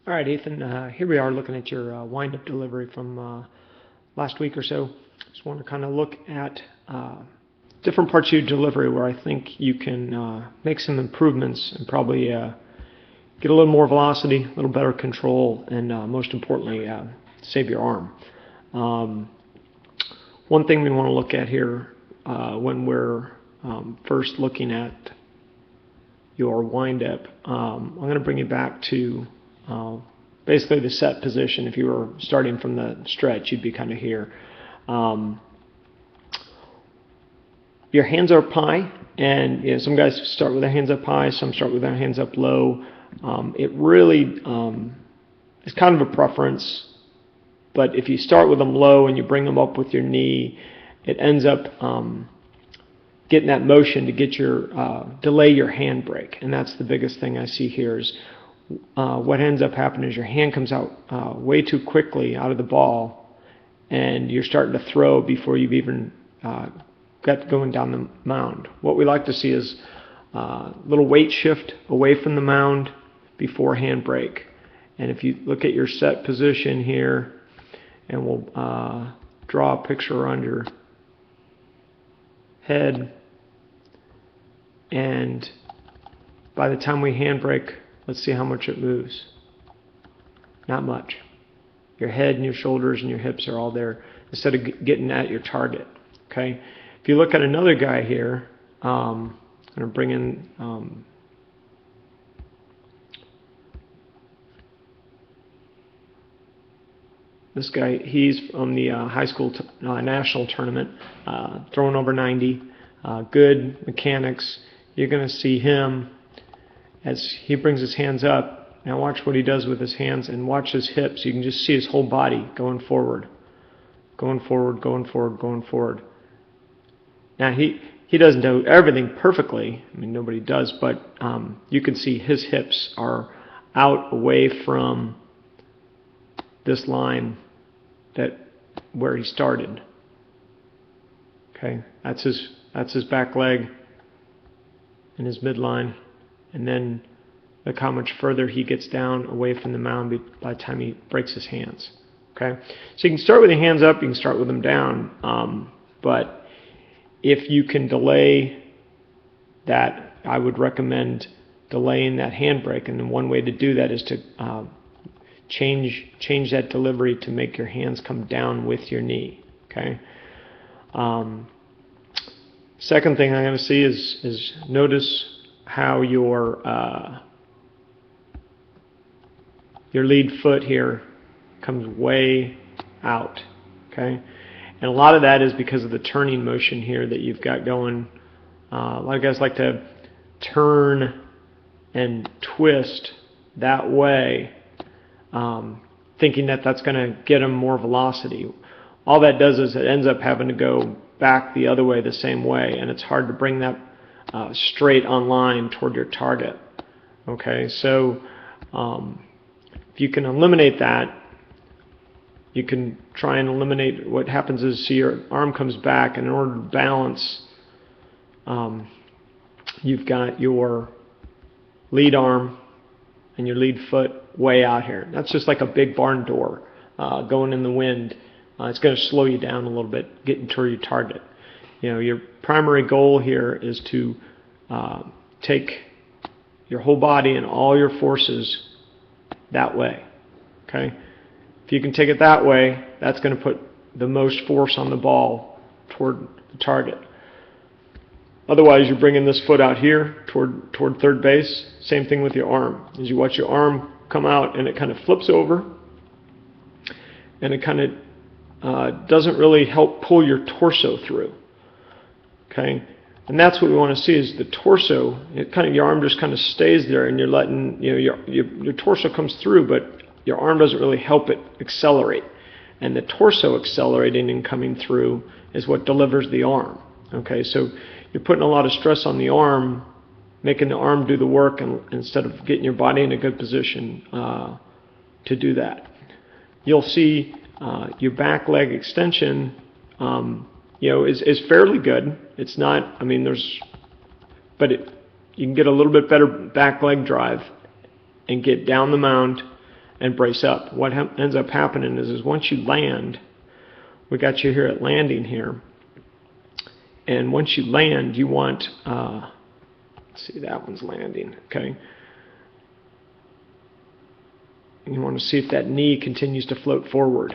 All right, Ethan, here we are looking at your wind-up delivery from last week or so. Just want to kind of look at different parts of your delivery where I think you can make some improvements and probably get a little more velocity, a little better control, and most importantly, save your arm. One thing we want to look at here when we're first looking at your wind-up, I'm going to bring you back to basically the set position. If you were starting from the stretch, you'd be kind of here. Your hands are up high, and some guys start with their hands up high, some start with their hands up low. It really is kind of a preference, but if you start with them low and you bring them up with your knee, it ends up getting that motion to get your delay your handbrake, and that's the biggest thing I see here is what ends up happening is your hand comes out way too quickly out of the ball, and you're starting to throw before you've even got going down the mound. What we like to see is a little weight shift away from the mound before handbrake. And if you look at your set position here, and we'll draw a picture around your head, and by the time we handbrake, let's see how much it moves. Not much. Your head and your shoulders and your hips are all there instead of getting at your target. Okay. If you look at another guy here, I'm going to bring in this guy. He's from the high school national tournament, throwing over 90. Good mechanics. You're going to see him as he brings his hands up. Now watch what he does with his hands and watch his hips. You can just see his whole body going forward. Going forward, going forward, going forward. Now he doesn't do everything perfectly. I mean, nobody does, but you can see his hips are out away from this line where he started. Okay, that's his back leg and his midline. And then look how much further he gets down away from the mound by the time he breaks his hands. Okay, so you can start with your hands up, you can start with them down, but if you can delay that, I would recommend delaying that handbrake. And then one way to do that is to change that delivery to make your hands come down with your knee. Okay. Second thing I'm going to see is notice how your lead foot here comes way out, okay? And a lot of that is because of the turning motion here that you've got going. A lot of guys like to turn and twist that way, thinking that that's going to get them more velocity. All that does is it ends up having to go back the other way the same way, and it's hard to bring that straight on line toward your target. Okay, so if you can eliminate that, you can try and eliminate what happens is see your arm comes back, and in order to balance, you've got your lead arm and your lead foot way out here. That's just like a big barn door going in the wind. It's going to slow you down a little bit getting toward your target. Your primary goal here is to take your whole body and all your forces that way. Okay? If you can take it that way, that's going to put the most force on the ball toward the target. Otherwise, you're bringing this foot out here toward third base. Same thing with your arm. As you watch your arm come out and it kind of flips over, and it kind of doesn't really help pull your torso through. Okay, and that's what we want to see is the torso. Your arm just kind of stays there, and you're letting your torso comes through, but your arm doesn't really help it accelerate. And the torso accelerating and coming through is what delivers the arm. Okay, so you're putting a lot of stress on the arm, making the arm do the work, instead of getting your body in a good position to do that. You'll see your back leg extension is fairly good. It's not, but you can get a little bit better back leg drive and get down the mound and brace up. What ends up happening is once you land, we got you here at landing here, and once you land, you want, let's see, that one's landing, okay? And you want to see if that knee continues to float forward.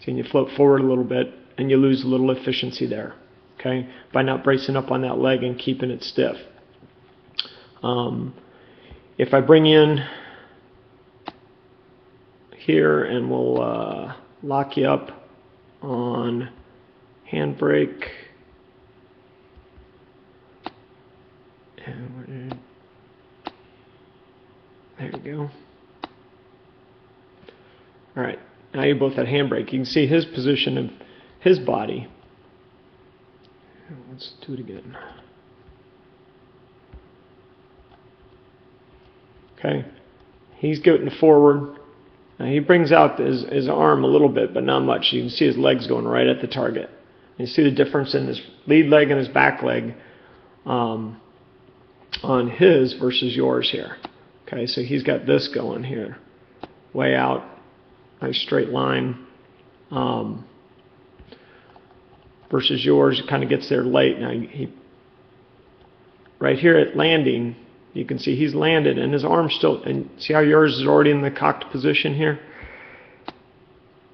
So you float forward a little bit, and you lose a little efficiency there, okay, by not bracing up on that leg and keeping it stiff. If I bring in here and we'll lock you up on handbrake, and there you go. All right, now you're both at handbrake. You can see his position of his body. Let's do it again. Okay, he's getting forward. Now he brings out his arm a little bit, but not much. You can see his legs going right at the target. You see the difference in his lead leg and his back leg on his versus yours here. Okay, so he's got this going here, way out, nice straight line, versus yours. It kind of gets there late. Now right here at landing, you can see he's landed and his arm's still, and see how yours is already in the cocked position here?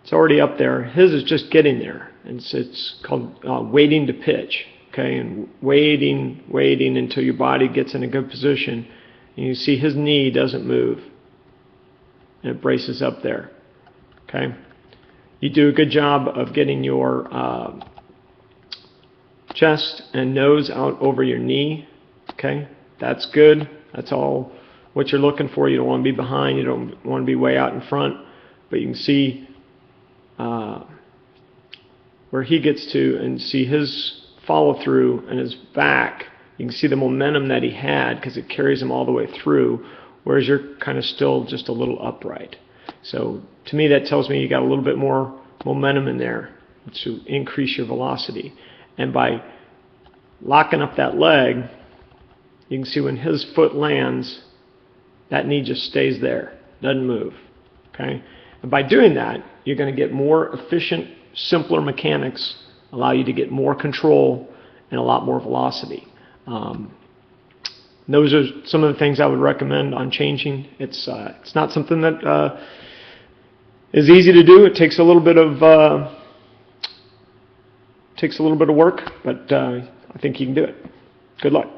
It's already up there. His is just getting there. And it's called waiting to pitch. Okay, and waiting until your body gets in a good position. And you see his knee doesn't move. And it braces up there. Okay, you do a good job of getting your chest and nose out over your knee. Okay, that's good. That's all what you're looking for. You don't want to be behind. You don't want to be way out in front. But you can see where he gets to and see his follow through and his back. You can see the momentum that he had because it carries him all the way through, whereas you're kind of still just a little upright. So to me that tells me you got a little bit more momentum in there to increase your velocity. And by locking up that leg, you can see when his foot lands, that knee just stays there, doesn't move. Okay? And by doing that, you're going to get more efficient, simpler mechanics, allow you to get more control and a lot more velocity. Those are some of the things I would recommend on changing. It's not something that is easy to do. It takes a little bit of work, but I think you can do it. Good luck.